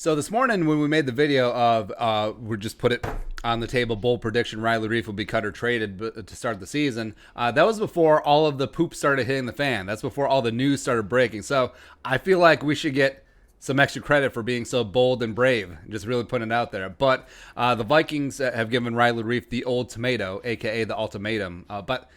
So this morning when we made the video of we just put it on the table, bold prediction, Riley Reiff will be cut or traded to start the season. That was before all of the poop started hitting the fan. That's before all the news started breaking. So I feel like we should get some extra credit for being so bold and brave, just really putting it out there. But the Vikings have given Riley Reiff the old tomato, aka the ultimatum. But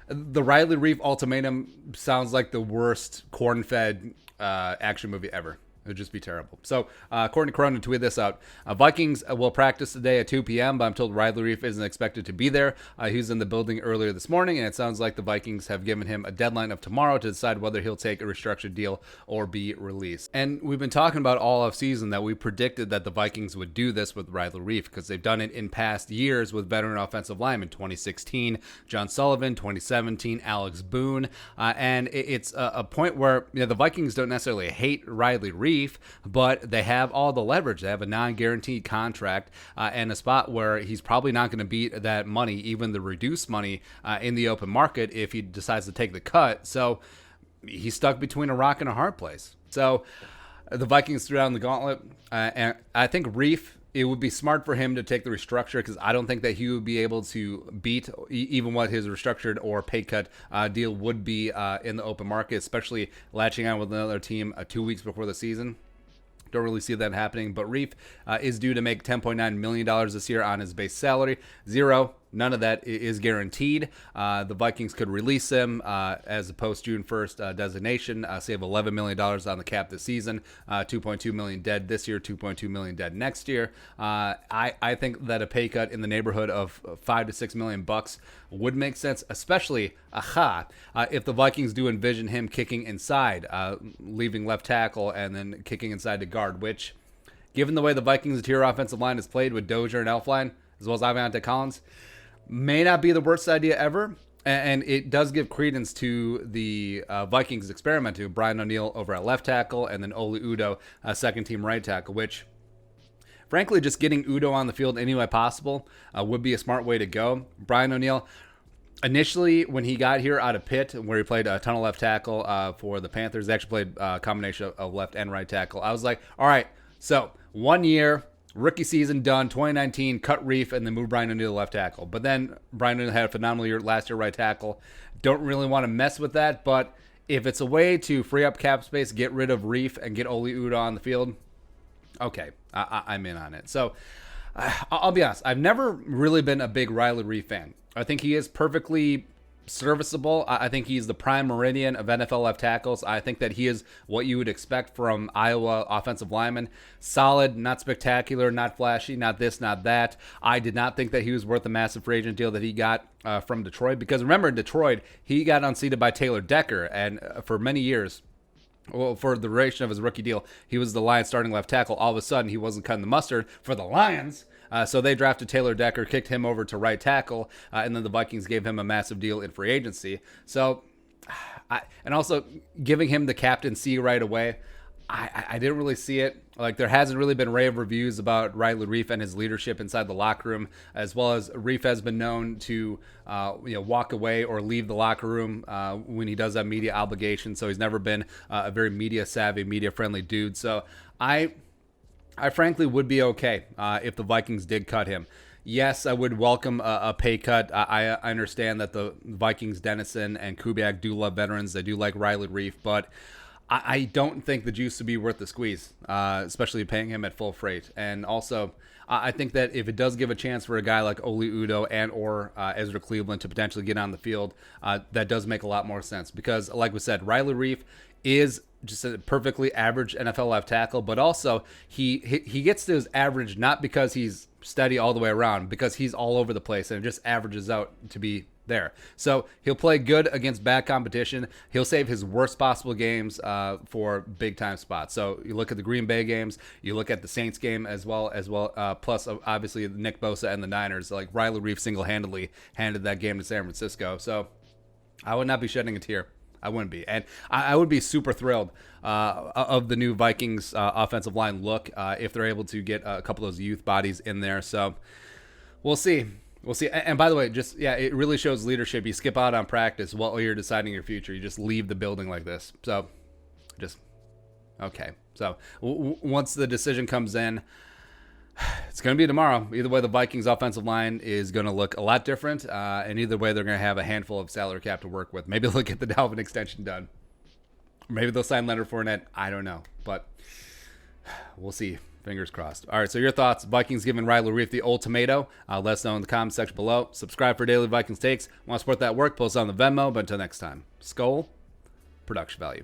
the Riley Reiff ultimatum sounds like the worst corn-fed action movie ever. It would just be terrible. So, according to Corona, tweeted this out. Vikings will practice today at 2 p.m., but I'm told Riley Reiff isn't expected to be there. He was in the building earlier this morning, and it sounds like the Vikings have given him a deadline of tomorrow to decide whether he'll take a restructured deal or be released. And we've been talking about all offseason that we predicted that the Vikings would do this with Riley Reiff because they've done it in past years with veteran offensive linemen. 2016, John Sullivan. 2017, Alex Boone. And it's a point where the Vikings don't necessarily hate Riley Reiff, but they have all the leverage. They have a non-guaranteed contract and a spot where he's probably not going to beat that money, even the reduced money in the open market if he decides to take the cut. So he's stuck between a rock and a hard place. So the Vikings threw down the gauntlet, and I think Reiff, it would be smart for him to take the restructure because I don't think that he would be able to beat even what his restructured or pay cut deal would be in the open market, especially latching on with another team 2 weeks before the season. Don't really see that happening, but Reiff is due to make $10.9 million this year on his base salary. None of that is guaranteed. The Vikings could release him as a post-June 1st designation, save $11 million on the cap this season, $2.2 million dead this year, $2.2 million dead next year. I think that a pay cut in the neighborhood of $5 to $6 million would make sense, especially if the Vikings do envision him kicking inside, leaving left tackle and then kicking inside to guard, which, given the way the Vikings' interior offensive line is played with Dozier and Elflein, as well as Avante Collins, may not be the worst idea ever, and it does give credence to the Vikings experiment to Brian O'Neill over at left tackle and then Oli Udoh, second-team right tackle, which, frankly, just getting Udoh on the field any way possible would be a smart way to go. Brian O'Neill, initially, when he got here out of Pitt, where he played a ton of left tackle for the Panthers, they actually played a combination of left and right tackle. I was like, all right, so 1 year, rookie season done, 2019, cut Reiff, and then move Brian O'Neill to left tackle. But then Brian O'Neill had a phenomenal year last year, right tackle. Don't really want to mess with that, but if it's a way to free up cap space, get rid of Reiff, and get Oli Udoh on the field, okay, I'm in on it. So I'll be honest, I've never really been a big Riley Reiff fan. I think he is perfectly serviceable. I think he's the prime meridian of NFL left tackles. I think that he is what you would expect from Iowa offensive linemen. Solid, not spectacular, not flashy, not this, not that. I did not think that he was worth the massive free agent deal that he got from Detroit, because remember, in Detroit, he got unseated by Taylor Decker, and for many years, well, for the duration of his rookie deal, he was the Lions starting left tackle. All of a sudden, he wasn't cutting the mustard for the Lions. So they drafted Taylor Decker, kicked him over to right tackle, and then the Vikings gave him a massive deal in free agency. So, and also giving him the captaincy right away, I didn't really see it. Like, there hasn't really been rave reviews about Riley Reiff and his leadership inside the locker room, as well as Reiff has been known to walk away or leave the locker room when he does have media obligations. So he's never been a very media savvy, media friendly dude. So I frankly would be okay if the Vikings did cut him. Yes, I would welcome a pay cut. I understand that the Vikings, Dennison and Kubiak do love veterans. They do like Riley Reiff, but I don't think the juice would be worth the squeeze, especially paying him at full freight. And also, I think that if it does give a chance for a guy like Oli Udoh and or Ezra Cleveland to potentially get on the field, that does make a lot more sense. Because, like we said, Riley Reiff is just a perfectly average NFL left tackle, but also he gets to his average not because he's steady all the way around, because he's all over the place and it just averages out to be there. So he'll play good against bad competition. He'll save his worst possible games for big time spots. So you look at the Green Bay games, you look at the Saints game as well, plus obviously Nick Bosa and the Niners. Like, Riley Reiff single-handedly handed that game to San Francisco. So I would not be shedding a tear. I wouldn't be. And I would be super thrilled of the new Vikings offensive line look if they're able to get a couple of those youth bodies in there. So we'll see. We'll see. And by the way, it really shows leadership. You skip out on practice while you're deciding your future. You just leave the building like this. So just Okay. So once the decision comes in, it's going to be tomorrow. Either way, the Vikings offensive line is going to look a lot different. And either way, they're going to have a handful of salary cap to work with. Maybe they'll get the Dalvin extension done. Or maybe they'll sign Leonard Fournette. I don't know. But we'll see. Fingers crossed. All right, so your thoughts. Vikings giving Riley Reiff the ultimatum. Let us know in the comments section below. Subscribe for daily Vikings takes. Want to support that work? Post on the Venmo. But until next time, Skull, production value.